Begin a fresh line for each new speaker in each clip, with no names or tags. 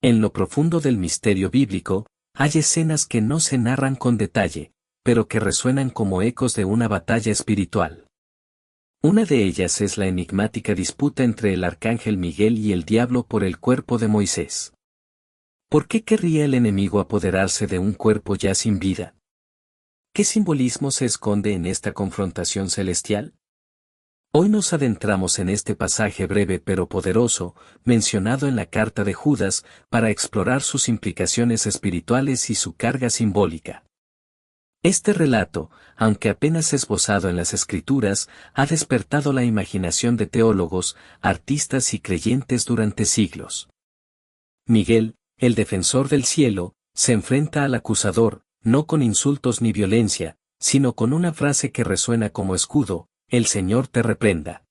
En lo profundo del misterio bíblico, hay escenas que no se narran con detalle, pero que resuenan como ecos de una batalla espiritual. Una de ellas es la enigmática disputa entre el arcángel Miguel y el diablo por el cuerpo de Moisés. ¿Por qué querría el enemigo apoderarse de un cuerpo ya sin vida? ¿Qué simbolismo se esconde en esta confrontación celestial? Hoy nos adentramos en este pasaje breve pero poderoso, mencionado en la carta de Judas, para explorar sus implicaciones espirituales y su carga simbólica. Este relato, aunque apenas esbozado en las Escrituras, ha despertado la imaginación de teólogos, artistas y creyentes durante siglos. Miguel, el defensor del cielo, se enfrenta al acusador, no con insultos ni violencia, sino con una frase que resuena como escudo: "El Señor te reprenda".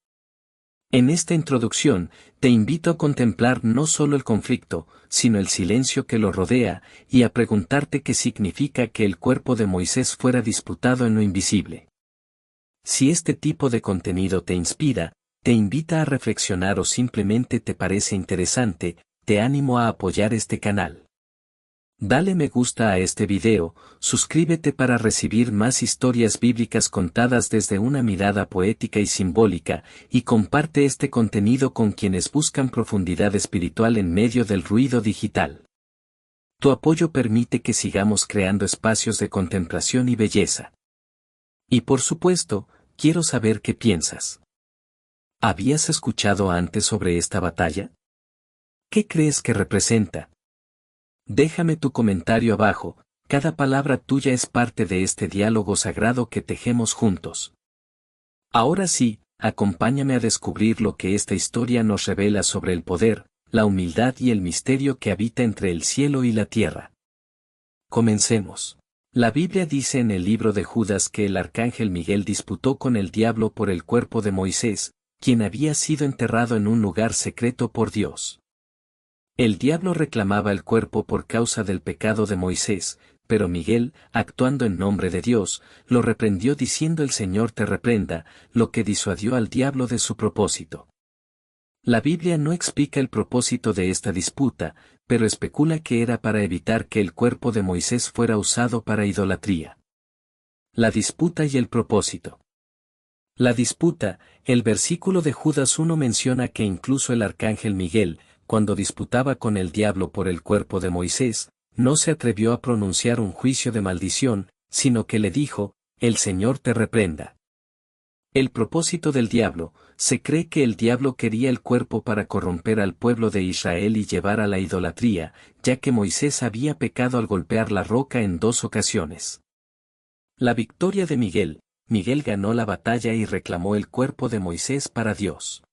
En esta introducción, te invito a contemplar no solo el conflicto, sino el silencio que lo rodea, y a preguntarte qué significa que el cuerpo de Moisés fuera disputado en lo invisible. Si este tipo de contenido te inspira, te invita a reflexionar o simplemente te parece interesante, te animo a apoyar este canal. Dale me gusta a este video, suscríbete para recibir más historias bíblicas contadas desde una mirada poética y simbólica, y comparte este contenido con quienes buscan profundidad espiritual en medio del ruido digital. Tu apoyo permite que sigamos creando espacios de contemplación y belleza. Y por supuesto, quiero saber qué piensas. ¿Habías escuchado antes sobre esta batalla? ¿Qué crees que representa? Déjame tu comentario abajo, cada palabra tuya es parte de este diálogo sagrado que tejemos juntos. Ahora sí, acompáñame a descubrir lo que esta historia nos revela sobre el poder, la humildad y el misterio que habita entre el cielo y la tierra. Comencemos. La Biblia dice en el libro de Judas que el arcángel Miguel disputó con el diablo por el cuerpo de Moisés, quien había sido enterrado en un lugar secreto por Dios. El diablo reclamaba el cuerpo por causa del pecado de Moisés, pero Miguel, actuando en nombre de Dios, lo reprendió diciendo: "El Señor te reprenda", lo que disuadió al diablo de su propósito. La Biblia no explica el propósito de esta disputa, pero especula que era para evitar que el cuerpo de Moisés fuera usado para idolatría. La disputa y el propósito. La disputa, el versículo de Judas 1 menciona que incluso el arcángel Miguel, cuando disputaba con el diablo por el cuerpo de Moisés, no se atrevió a pronunciar un juicio de maldición, sino que le dijo: "El Señor te reprenda". El propósito del diablo: se cree que el diablo quería el cuerpo para corromper al pueblo de Israel y llevar a la idolatría, ya que Moisés había pecado al golpear la roca en 2 ocasiones. La victoria de Miguel: Miguel ganó la batalla y reclamó el cuerpo de Moisés para Dios.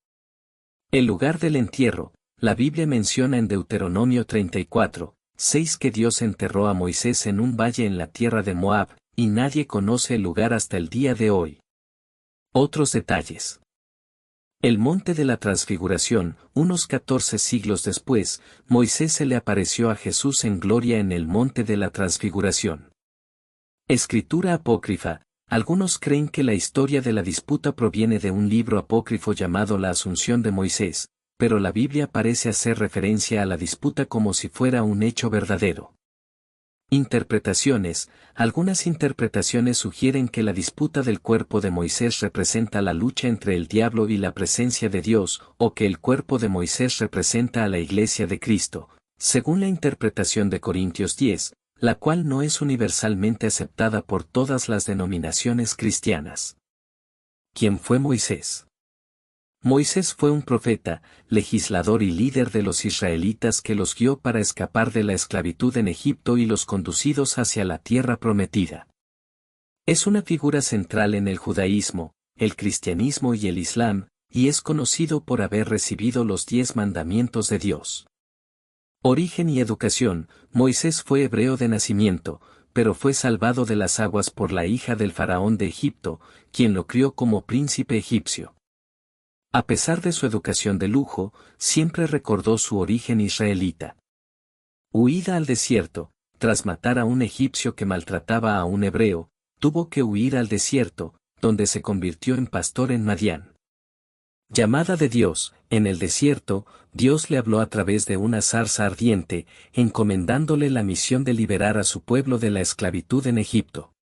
El lugar del entierro. La Biblia menciona en Deuteronomio 34:6 que Dios enterró a Moisés en un valle en la tierra de Moab, y nadie conoce el lugar hasta el día de hoy. Otros detalles. El monte de la transfiguración. Unos 14 siglos después, Moisés se le apareció a Jesús en gloria en el monte de la transfiguración. Escritura apócrifa. Algunos creen que la historia de la disputa proviene de un libro apócrifo llamado La Asunción de Moisés, pero la Biblia parece hacer referencia a la disputa como si fuera un hecho verdadero. Interpretaciones. Algunas interpretaciones sugieren que la disputa del cuerpo de Moisés representa la lucha entre el diablo y la presencia de Dios, o que el cuerpo de Moisés representa a la Iglesia de Cristo, según la interpretación de Corintios 10, la cual no es universalmente aceptada por todas las denominaciones cristianas. ¿Quién fue Moisés? Moisés fue un profeta, legislador y líder de los israelitas que los guió para escapar de la esclavitud en Egipto y los conducidos hacia la tierra prometida. Es una figura central en el judaísmo, el cristianismo y el islam, y es conocido por haber recibido los 10 mandamientos de Dios. Origen y educación. Moisés fue hebreo de nacimiento, pero fue salvado de las aguas por la hija del faraón de Egipto, quien lo crió como príncipe egipcio. A pesar de su educación de lujo, siempre recordó su origen israelita. Huida al desierto. Tras matar a un egipcio que maltrataba a un hebreo, tuvo que huir al desierto, donde se convirtió en pastor en Madián. Llamada de Dios, en el desierto, Dios le habló a través de una zarza ardiente, encomendándole la misión de liberar a su pueblo de la esclavitud en Egipto.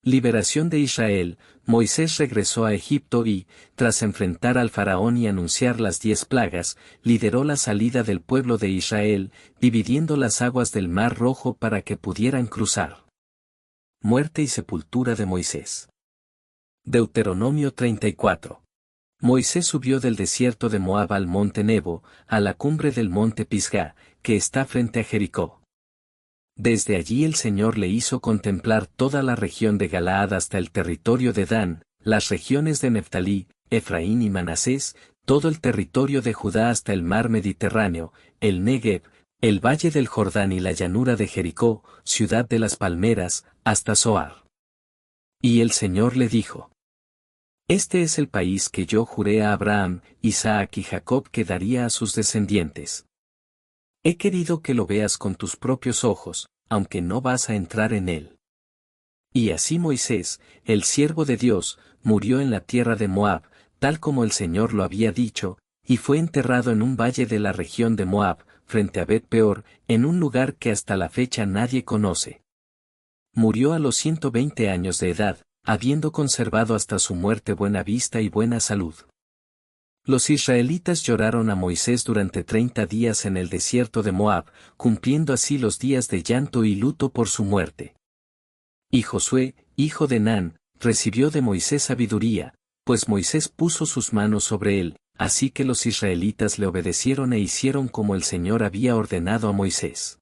Liberación de Israel. Moisés regresó a Egipto y, tras enfrentar al faraón y anunciar las 10 plagas, lideró la salida del pueblo de Israel, dividiendo las aguas del Mar Rojo para que pudieran cruzar. Muerte y sepultura de Moisés. Deuteronomio 34. Moisés subió del desierto de Moab al monte Nebo, a la cumbre del monte Pisgah, que está frente a Jericó. Desde allí el Señor le hizo contemplar toda la región de Galaad hasta el territorio de Dan, las regiones de Neftalí, Efraín y Manasés, todo el territorio de Judá hasta el mar Mediterráneo, el Negev, el valle del Jordán y la llanura de Jericó, ciudad de las palmeras, hasta Zoar. Y el Señor le dijo: Este es el país que yo juré a Abraham, Isaac y Jacob que daría a sus descendientes. He querido que lo veas con tus propios ojos, aunque no vas a entrar en él. Y así Moisés, el siervo de Dios, murió en la tierra de Moab, tal como el Señor lo había dicho, y fue enterrado en un valle de la región de Moab, frente a Bet-peor, en un lugar que hasta la fecha nadie conoce. Murió a los 120 años de edad, habiendo conservado hasta su muerte buena vista y buena salud. Los israelitas lloraron a Moisés durante 30 días en el desierto de Moab, cumpliendo así los días de llanto y luto por su muerte. Y Josué, hijo de Nun, recibió de Moisés sabiduría, pues Moisés puso sus manos sobre él, así que los israelitas le obedecieron e hicieron como el Señor había ordenado a Moisés.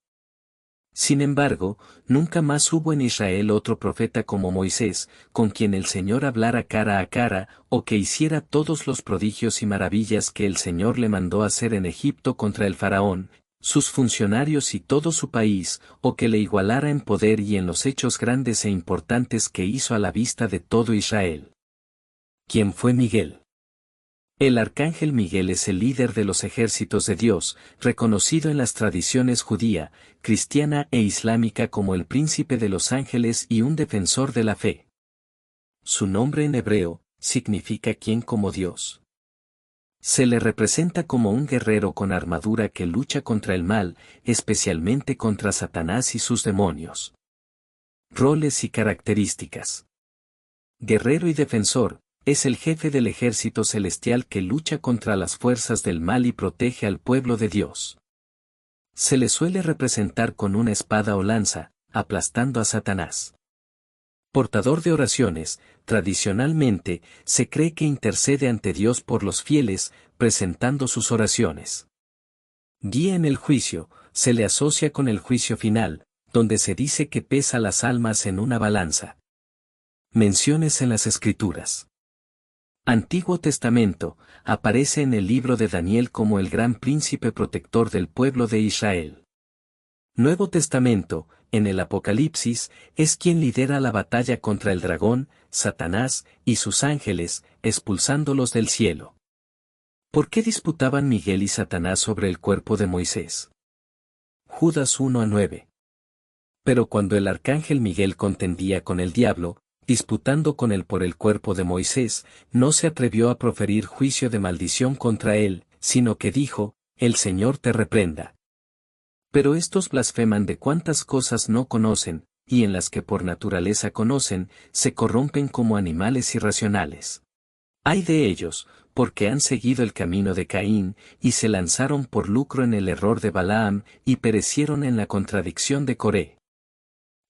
Sin embargo, nunca más hubo en Israel otro profeta como Moisés, con quien el Señor hablara cara a cara, o que hiciera todos los prodigios y maravillas que el Señor le mandó hacer en Egipto contra el faraón, sus funcionarios y todo su país, o que le igualara en poder y en los hechos grandes e importantes que hizo a la vista de todo Israel. ¿Quién fue Miguel? El arcángel Miguel es el líder de los ejércitos de Dios, reconocido en las tradiciones judía, cristiana e islámica como el príncipe de los ángeles y un defensor de la fe. Su nombre en hebreo significa quien como Dios. Se le representa como un guerrero con armadura que lucha contra el mal, especialmente contra Satanás y sus demonios. Roles y características. Guerrero y defensor. Es el jefe del ejército celestial que lucha contra las fuerzas del mal y protege al pueblo de Dios. Se le suele representar con una espada o lanza, aplastando a Satanás. Portador de oraciones, tradicionalmente, se cree que intercede ante Dios por los fieles, presentando sus oraciones. Guía en el juicio, se le asocia con el juicio final, donde se dice que pesa las almas en una balanza. Menciones en las Escrituras. Antiguo Testamento, aparece en el libro de Daniel como el gran príncipe protector del pueblo de Israel. Nuevo Testamento, en el Apocalipsis, es quien lidera la batalla contra el dragón, Satanás, y sus ángeles, expulsándolos del cielo. ¿Por qué disputaban Miguel y Satanás sobre el cuerpo de Moisés? Judas 1:9. Pero cuando el arcángel Miguel contendía con el diablo, disputando con él por el cuerpo de Moisés, no se atrevió a proferir juicio de maldición contra él, sino que dijo: El Señor te reprenda. Pero estos blasfeman de cuantas cosas no conocen, y en las que por naturaleza conocen, se corrompen como animales irracionales. Ay de ellos, porque han seguido el camino de Caín, y se lanzaron por lucro en el error de Balaam, y perecieron en la contradicción de Coré.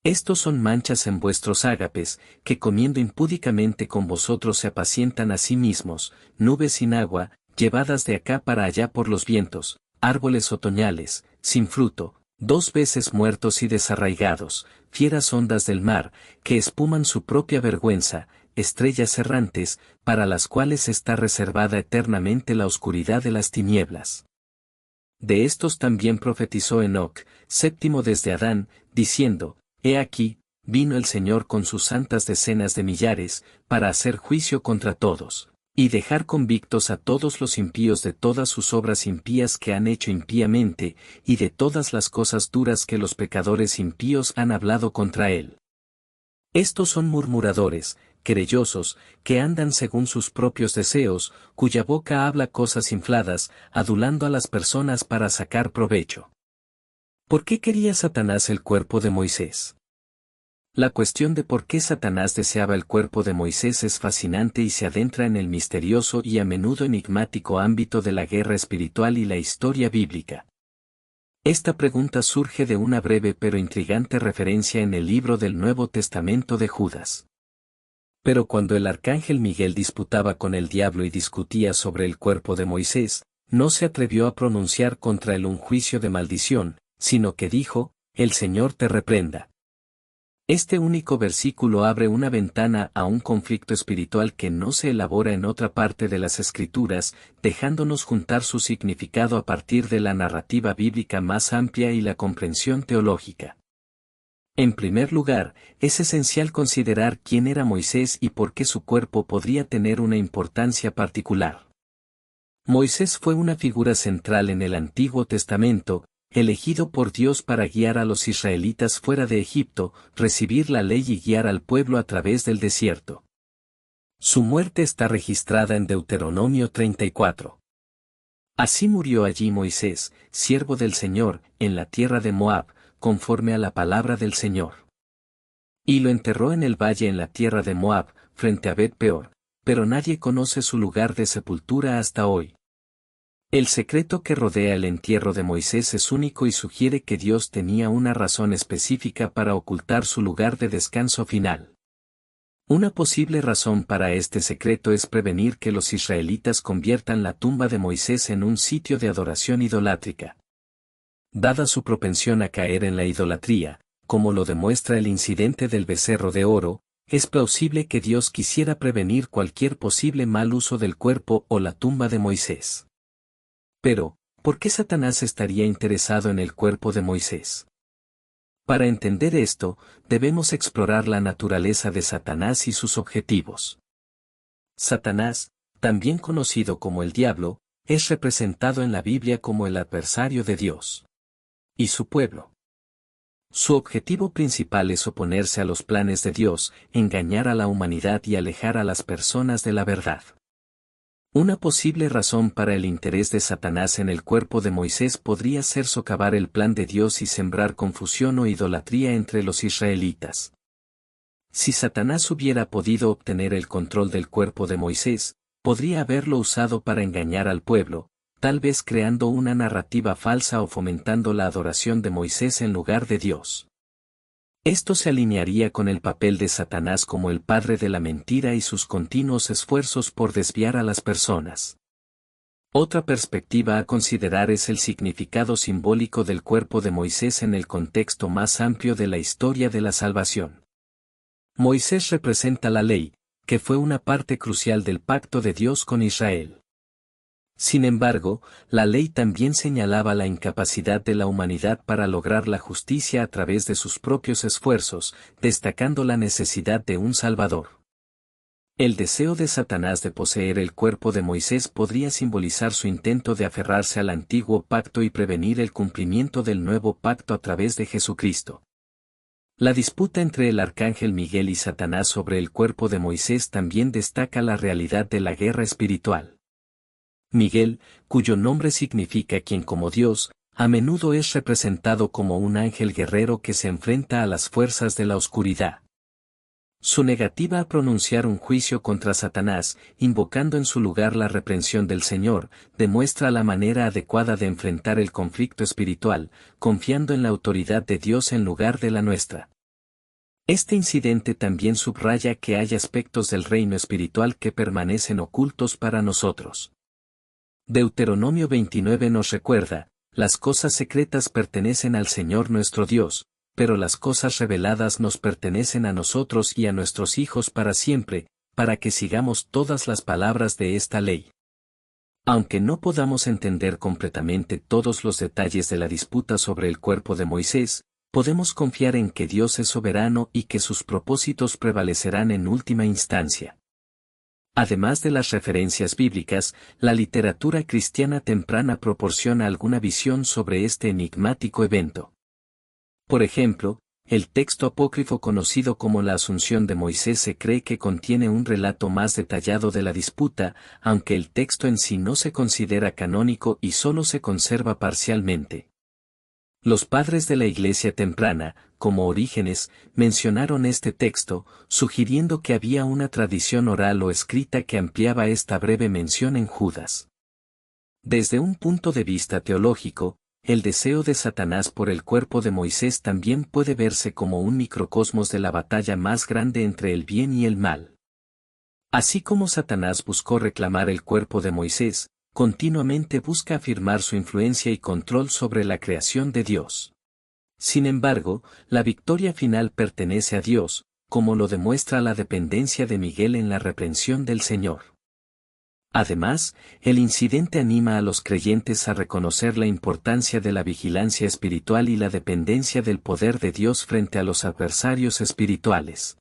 Estos son manchas en vuestros ágapes, que comiendo impúdicamente con vosotros se apacientan a sí mismos, nubes sin agua, llevadas de acá para allá por los vientos, árboles otoñales, sin fruto, 2 veces muertos y desarraigados, fieras ondas del mar, que espuman su propia vergüenza, estrellas errantes, para las cuales está reservada eternamente la oscuridad de las tinieblas. De estos también profetizó Enoc, séptimo desde Adán, diciendo: He aquí, vino el Señor con sus santas decenas de millares, para hacer juicio contra todos, y dejar convictos a todos los impíos de todas sus obras impías que han hecho impíamente, y de todas las cosas duras que los pecadores impíos han hablado contra él. Estos son murmuradores, querellosos, que andan según sus propios deseos, cuya boca habla cosas infladas, adulando a las personas para sacar provecho. ¿Por qué quería Satanás el cuerpo de Moisés? La cuestión de por qué Satanás deseaba el cuerpo de Moisés es fascinante y se adentra en el misterioso y a menudo enigmático ámbito de la guerra espiritual y la historia bíblica. Esta pregunta surge de una breve pero intrigante referencia en el libro del Nuevo Testamento de Judas. Pero cuando el arcángel Miguel disputaba con el diablo y discutía sobre el cuerpo de Moisés, no se atrevió a pronunciar contra él un juicio de maldición, sino que dijo, «El Señor te reprenda». Este único versículo abre una ventana a un conflicto espiritual que no se elabora en otra parte de las Escrituras, dejándonos juntar su significado a partir de la narrativa bíblica más amplia y la comprensión teológica. En primer lugar, es esencial considerar quién era Moisés y por qué su cuerpo podría tener una importancia particular. Moisés fue una figura central en el Antiguo Testamento, elegido por Dios para guiar a los israelitas fuera de Egipto, recibir la ley y guiar al pueblo a través del desierto. Su muerte está registrada en Deuteronomio 34. Así murió allí Moisés, siervo del Señor, en la tierra de Moab, conforme a la palabra del Señor. Y lo enterró en el valle en la tierra de Moab, frente a Bet-peor, pero nadie conoce su lugar de sepultura hasta hoy. El secreto que rodea el entierro de Moisés es único y sugiere que Dios tenía una razón específica para ocultar su lugar de descanso final. Una posible razón para este secreto es prevenir que los israelitas conviertan la tumba de Moisés en un sitio de adoración idolátrica. Dada su propensión a caer en la idolatría, como lo demuestra el incidente del becerro de oro, es plausible que Dios quisiera prevenir cualquier posible mal uso del cuerpo o la tumba de Moisés. Pero, ¿por qué Satanás estaría interesado en el cuerpo de Moisés? Para entender esto, debemos explorar la naturaleza de Satanás y sus objetivos. Satanás, también conocido como el diablo, es representado en la Biblia como el adversario de Dios y su pueblo. Su objetivo principal es oponerse a los planes de Dios, engañar a la humanidad y alejar a las personas de la verdad. Una posible razón para el interés de Satanás en el cuerpo de Moisés podría ser socavar el plan de Dios y sembrar confusión o idolatría entre los israelitas. Si Satanás hubiera podido obtener el control del cuerpo de Moisés, podría haberlo usado para engañar al pueblo, tal vez creando una narrativa falsa o fomentando la adoración de Moisés en lugar de Dios. Esto se alinearía con el papel de Satanás como el padre de la mentira y sus continuos esfuerzos por desviar a las personas. Otra perspectiva a considerar es el significado simbólico del cuerpo de Moisés en el contexto más amplio de la historia de la salvación. Moisés representa la ley, que fue una parte crucial del pacto de Dios con Israel. Sin embargo, la ley también señalaba la incapacidad de la humanidad para lograr la justicia a través de sus propios esfuerzos, destacando la necesidad de un Salvador. El deseo de Satanás de poseer el cuerpo de Moisés podría simbolizar su intento de aferrarse al antiguo pacto y prevenir el cumplimiento del nuevo pacto a través de Jesucristo. La disputa entre el arcángel Miguel y Satanás sobre el cuerpo de Moisés también destaca la realidad de la guerra espiritual. Miguel, cuyo nombre significa quien como Dios, a menudo es representado como un ángel guerrero que se enfrenta a las fuerzas de la oscuridad. Su negativa a pronunciar un juicio contra Satanás, invocando en su lugar la reprensión del Señor, demuestra la manera adecuada de enfrentar el conflicto espiritual, confiando en la autoridad de Dios en lugar de la nuestra. Este incidente también subraya que hay aspectos del reino espiritual que permanecen ocultos para nosotros. Deuteronomio 29 nos recuerda, las cosas secretas pertenecen al Señor nuestro Dios, pero las cosas reveladas nos pertenecen a nosotros y a nuestros hijos para siempre, para que sigamos todas las palabras de esta ley. Aunque no podamos entender completamente todos los detalles de la disputa sobre el cuerpo de Moisés, podemos confiar en que Dios es soberano y que sus propósitos prevalecerán en última instancia. Además de las referencias bíblicas, la literatura cristiana temprana proporciona alguna visión sobre este enigmático evento. Por ejemplo, el texto apócrifo conocido como la Asunción de Moisés se cree que contiene un relato más detallado de la disputa, aunque el texto en sí no se considera canónico y solo se conserva parcialmente. Los padres de la Iglesia temprana, como Orígenes, mencionaron este texto, sugiriendo que había una tradición oral o escrita que ampliaba esta breve mención en Judas. Desde un punto de vista teológico, el deseo de Satanás por el cuerpo de Moisés también puede verse como un microcosmos de la batalla más grande entre el bien y el mal. Así como Satanás buscó reclamar el cuerpo de Moisés, continuamente busca afirmar su influencia y control sobre la creación de Dios. Sin embargo, la victoria final pertenece a Dios, como lo demuestra la dependencia de Miguel en la reprensión del Señor. Además, el incidente anima a los creyentes a reconocer la importancia de la vigilancia espiritual y la dependencia del poder de Dios frente a los adversarios espirituales.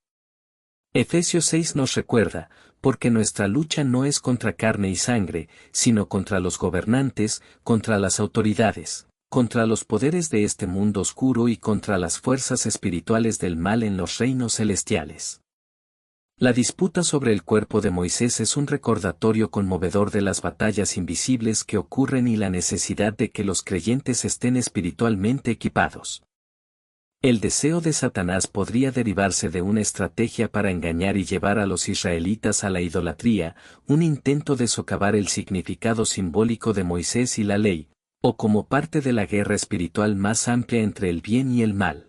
Efesios 6 nos recuerda, porque nuestra lucha no es contra carne y sangre, sino contra los gobernantes, contra las autoridades, contra los poderes de este mundo oscuro y contra las fuerzas espirituales del mal en los reinos celestiales. La disputa sobre el cuerpo de Moisés es un recordatorio conmovedor de las batallas invisibles que ocurren y la necesidad de que los creyentes estén espiritualmente equipados. El deseo de Satanás podría derivarse de una estrategia para engañar y llevar a los israelitas a la idolatría, un intento de socavar el significado simbólico de Moisés y la ley, o como parte de la guerra espiritual más amplia entre el bien y el mal.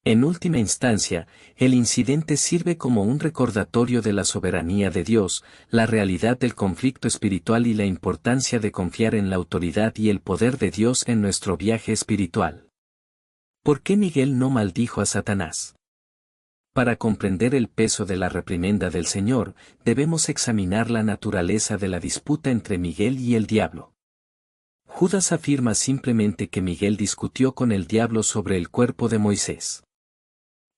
En última instancia, el incidente sirve como un recordatorio de la soberanía de Dios, la realidad del conflicto espiritual y la importancia de confiar en la autoridad y el poder de Dios en nuestro viaje espiritual. ¿Por qué Miguel no maldijo a Satanás? Para comprender el peso de la reprimenda del Señor, debemos examinar la naturaleza de la disputa entre Miguel y el diablo. Judas afirma simplemente que Miguel discutió con el diablo sobre el cuerpo de Moisés.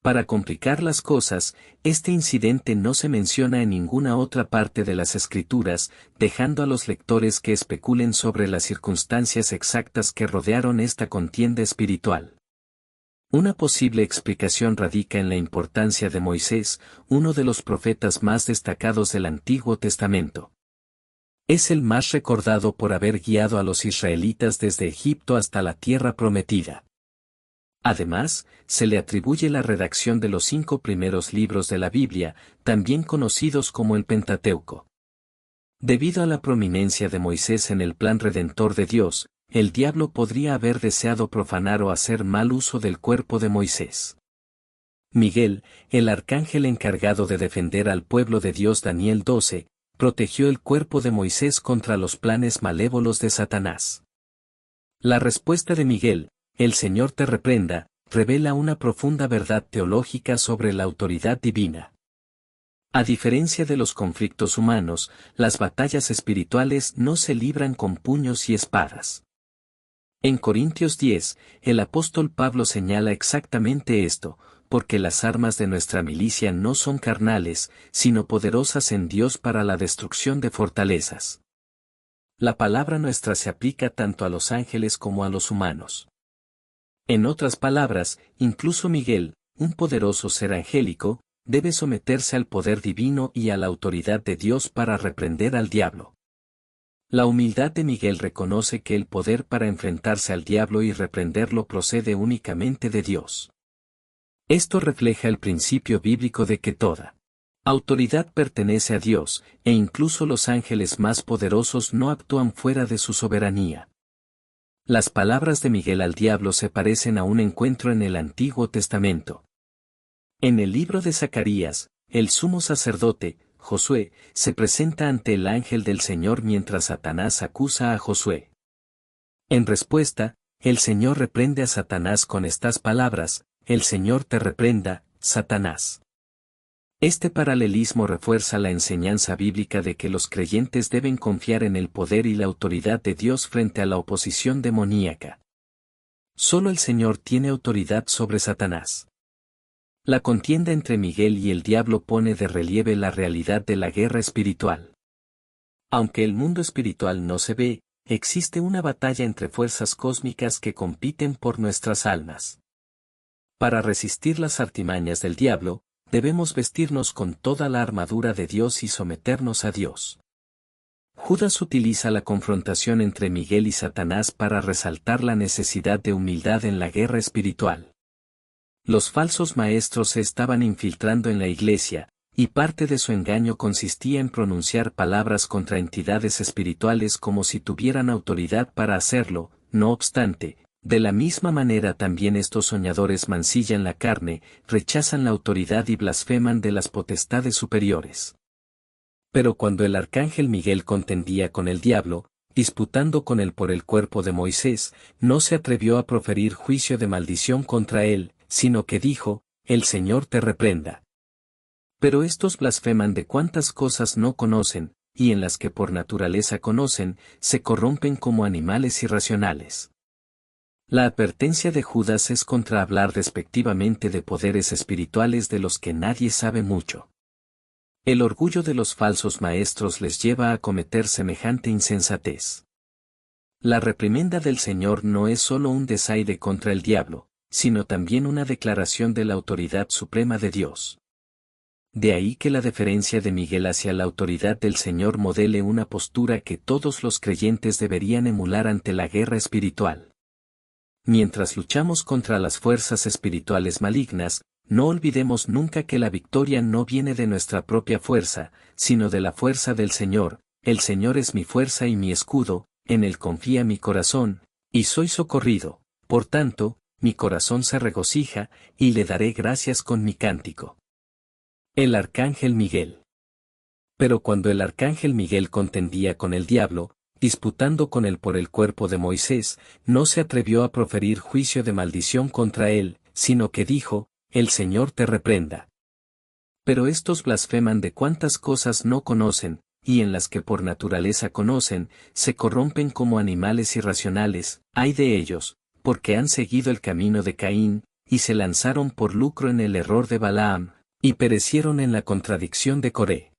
Para complicar las cosas, este incidente no se menciona en ninguna otra parte de las Escrituras, dejando a los lectores que especulen sobre las circunstancias exactas que rodearon esta contienda espiritual. Una posible explicación radica en la importancia de Moisés, uno de los profetas más destacados del Antiguo Testamento. Es el más recordado por haber guiado a los israelitas desde Egipto hasta la tierra prometida. Además, se le atribuye la redacción de los 5 primeros libros de la Biblia, también conocidos como el Pentateuco. Debido a la prominencia de Moisés en el plan redentor de Dios, el diablo podría haber deseado profanar o hacer mal uso del cuerpo de Moisés. Miguel, el arcángel encargado de defender al pueblo de Dios, Daniel 12, protegió el cuerpo de Moisés contra los planes malévolos de Satanás. La respuesta de Miguel, el Señor te reprenda, revela una profunda verdad teológica sobre la autoridad divina. A diferencia de los conflictos humanos, las batallas espirituales no se libran con puños y espadas. En Corintios 10, el apóstol Pablo señala exactamente esto, porque las armas de nuestra milicia no son carnales, sino poderosas en Dios para la destrucción de fortalezas. La palabra nuestra se aplica tanto a los ángeles como a los humanos. En otras palabras, incluso Miguel, un poderoso ser angélico, debe someterse al poder divino y a la autoridad de Dios para reprender al diablo. La humildad de Miguel reconoce que el poder para enfrentarse al diablo y reprenderlo procede únicamente de Dios. Esto refleja el principio bíblico de que toda autoridad pertenece a Dios, e incluso los ángeles más poderosos no actúan fuera de su soberanía. Las palabras de Miguel al diablo se parecen a un encuentro en el Antiguo Testamento. En el libro de Zacarías, el sumo sacerdote, Josué, se presenta ante el ángel del Señor mientras Satanás acusa a Josué. En respuesta, el Señor reprende a Satanás con estas palabras: el Señor te reprenda, Satanás. Este paralelismo refuerza la enseñanza bíblica de que los creyentes deben confiar en el poder y la autoridad de Dios frente a la oposición demoníaca. Solo el Señor tiene autoridad sobre Satanás. La contienda entre Miguel y el diablo pone de relieve la realidad de la guerra espiritual. Aunque el mundo espiritual no se ve, existe una batalla entre fuerzas cósmicas que compiten por nuestras almas. Para resistir las artimañas del diablo, debemos vestirnos con toda la armadura de Dios y someternos a Dios. Judas utiliza la confrontación entre Miguel y Satanás para resaltar la necesidad de humildad en la guerra espiritual. Los falsos maestros se estaban infiltrando en la iglesia, y parte de su engaño consistía en pronunciar palabras contra entidades espirituales como si tuvieran autoridad para hacerlo. No obstante, de la misma manera también estos soñadores mancillan la carne, rechazan la autoridad y blasfeman de las potestades superiores. Pero cuando el arcángel Miguel contendía con el diablo, disputando con él por el cuerpo de Moisés, no se atrevió a proferir juicio de maldición contra él, sino que dijo: «El Señor te reprenda». Pero estos blasfeman de cuantas cosas no conocen, y en las que por naturaleza conocen, se corrompen como animales irracionales. La advertencia de Judas es contra hablar despectivamente de poderes espirituales de los que nadie sabe mucho. El orgullo de los falsos maestros les lleva a cometer semejante insensatez. La reprimenda del Señor no es solo un desaire contra el diablo, sino también una declaración de la autoridad suprema de Dios. De ahí que la deferencia de Miguel hacia la autoridad del Señor modele una postura que todos los creyentes deberían emular ante la guerra espiritual. Mientras luchamos contra las fuerzas espirituales malignas, no olvidemos nunca que la victoria no viene de nuestra propia fuerza, sino de la fuerza del Señor. El Señor es mi fuerza y mi escudo, en él confía mi corazón, y soy socorrido. Por tanto, mi corazón se regocija, y le daré gracias con mi cántico. El arcángel Miguel. Pero cuando el arcángel Miguel contendía con el diablo, disputando con él por el cuerpo de Moisés, no se atrevió a proferir juicio de maldición contra él, sino que dijo: «El Señor te reprenda». Pero estos blasfeman de cuantas cosas no conocen, y en las que por naturaleza conocen, se corrompen como animales irracionales. Ay de ellos, porque han seguido el camino de Caín, y se lanzaron por lucro en el error de Balaam, y perecieron en la contradicción de Coré.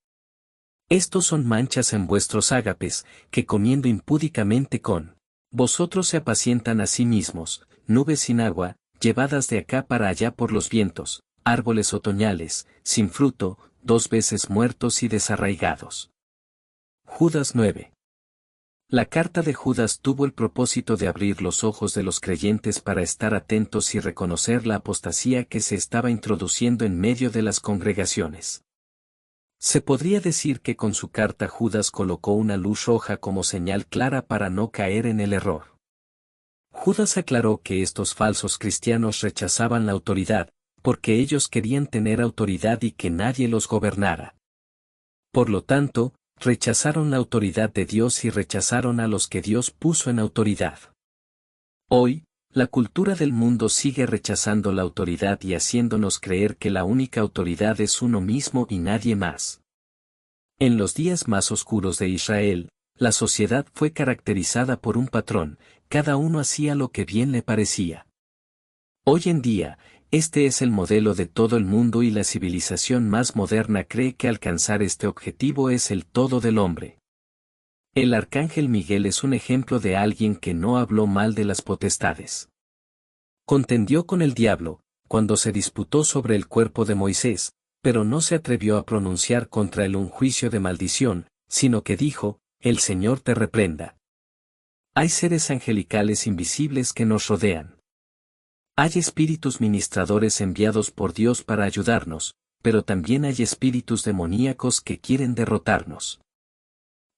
Estos son manchas en vuestros ágapes, que comiendo impúdicamente con vosotros se apacientan a sí mismos, nubes sin agua, llevadas de acá para allá por los vientos, árboles otoñales, sin fruto, 2 veces muertos y desarraigados. Judas 9. La carta de Judas tuvo el propósito de abrir los ojos de los creyentes para estar atentos y reconocer la apostasía que se estaba introduciendo en medio de las congregaciones. Se podría decir que con su carta Judas colocó una luz roja como señal clara para no caer en el error. Judas aclaró que estos falsos cristianos rechazaban la autoridad, porque ellos querían tener autoridad y que nadie los gobernara. Por lo tanto, rechazaron la autoridad de Dios y rechazaron a los que Dios puso en autoridad. Hoy, la cultura del mundo sigue rechazando la autoridad y haciéndonos creer que la única autoridad es uno mismo y nadie más. En los días más oscuros de Israel, la sociedad fue caracterizada por un patrón: cada uno hacía lo que bien le parecía. Hoy en día, este es el modelo de todo el mundo y la civilización más moderna cree que alcanzar este objetivo es el todo del hombre. El arcángel Miguel es un ejemplo de alguien que no habló mal de las potestades. Contendió con el diablo, cuando se disputó sobre el cuerpo de Moisés, pero no se atrevió a pronunciar contra él un juicio de maldición, sino que dijo: «El Señor te reprenda». Hay seres angelicales invisibles que nos rodean. Hay espíritus ministradores enviados por Dios para ayudarnos, pero también hay espíritus demoníacos que quieren derrotarnos.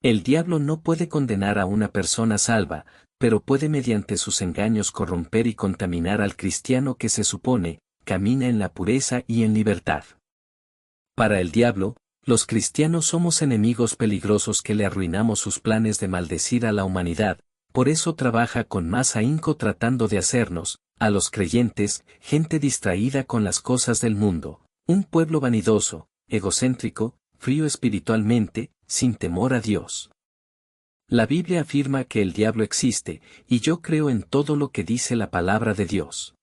El diablo no puede condenar a una persona salva, pero puede mediante sus engaños corromper y contaminar al cristiano que se supone camina en la pureza y en libertad. Para el diablo, los cristianos somos enemigos peligrosos que le arruinamos sus planes de maldecir a la humanidad, por eso trabaja con más ahínco tratando de hacernos, a los creyentes, gente distraída con las cosas del mundo, un pueblo vanidoso, egocéntrico, frío espiritualmente, sin temor a Dios. La Biblia afirma que el diablo existe, y yo creo en todo lo que dice la palabra de Dios.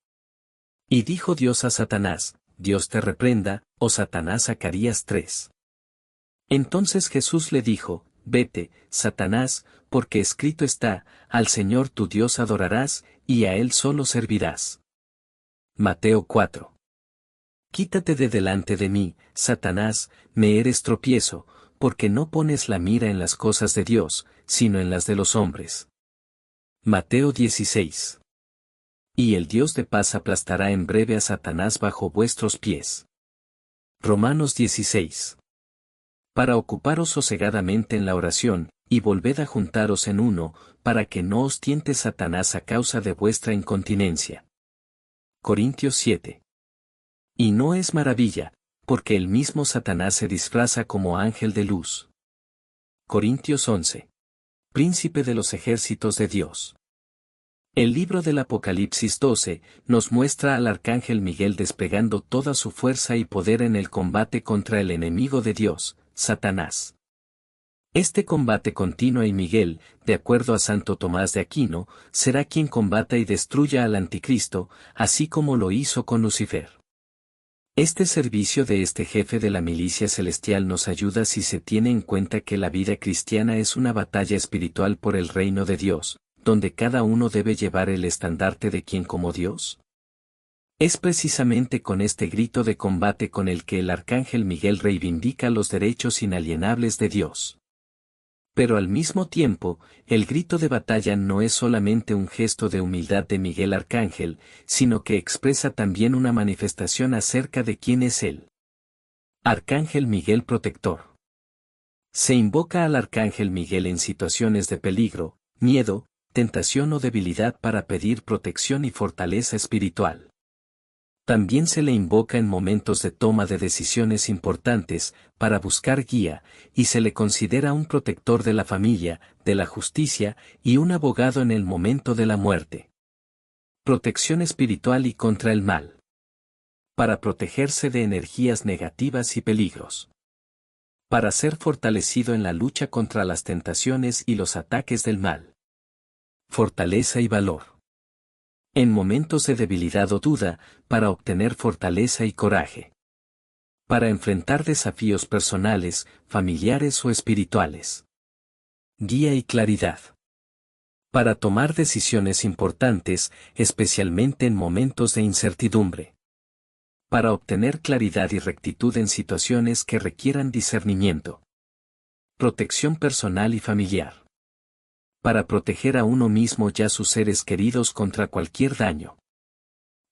Y dijo Dios a Satanás: «Dios te reprenda, oh Satanás». Zacarías 3. Entonces Jesús le dijo: «Vete, Satanás, porque escrito está: al Señor tu Dios adorarás, y a Él solo servirás». Mateo 4. Quítate de delante de mí, Satanás, me eres tropiezo, porque no pones la mira en las cosas de Dios, sino en las de los hombres. Mateo 16. Y el Dios de paz aplastará en breve a Satanás bajo vuestros pies. Romanos 16. Para ocuparos sosegadamente en la oración, y volved a juntaros en uno, para que no os tiente Satanás a causa de vuestra incontinencia. Corintios 7. Y no es maravilla, porque el mismo Satanás se disfraza como ángel de luz. Corintios 11. Príncipe de los ejércitos de Dios. El libro del Apocalipsis 12 nos muestra al arcángel Miguel desplegando toda su fuerza y poder en el combate contra el enemigo de Dios, Satanás. Este combate continuo y Miguel, de acuerdo a Santo Tomás de Aquino, será quien combata y destruya al anticristo, así como lo hizo con Lucifer. Este servicio de este jefe de la milicia celestial nos ayuda si se tiene en cuenta que la vida cristiana es una batalla espiritual por el reino de Dios, donde cada uno debe llevar el estandarte de quien como Dios. Es precisamente con este grito de combate con el que el arcángel Miguel reivindica los derechos inalienables de Dios. Pero al mismo tiempo, el grito de batalla no es solamente un gesto de humildad de Miguel Arcángel, sino que expresa también una manifestación acerca de quién es él. Arcángel Miguel Protector. Se invoca al Arcángel Miguel en situaciones de peligro, miedo, tentación o debilidad para pedir protección y fortaleza espiritual. También se le invoca en momentos de toma de decisiones importantes, para buscar guía, y se le considera un protector de la familia, de la justicia, y un abogado en el momento de la muerte. Protección espiritual y contra el mal. Para protegerse de energías negativas y peligros. Para ser fortalecido en la lucha contra las tentaciones y los ataques del mal. Fortaleza y valor. En momentos de debilidad o duda, para obtener fortaleza y coraje. Para enfrentar desafíos personales, familiares o espirituales. Guía y claridad. Para tomar decisiones importantes, especialmente en momentos de incertidumbre. Para obtener claridad y rectitud en situaciones que requieran discernimiento. Protección personal y familiar. Para proteger a uno mismo y a sus seres queridos contra cualquier daño.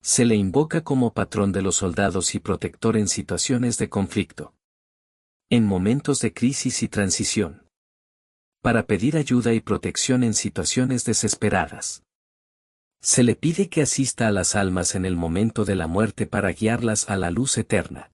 Se le invoca como patrón de los soldados y protector en situaciones de conflicto. En momentos de crisis y transición. Para pedir ayuda y protección en situaciones desesperadas. Se le pide que asista a las almas en el momento de la muerte para guiarlas a la luz eterna.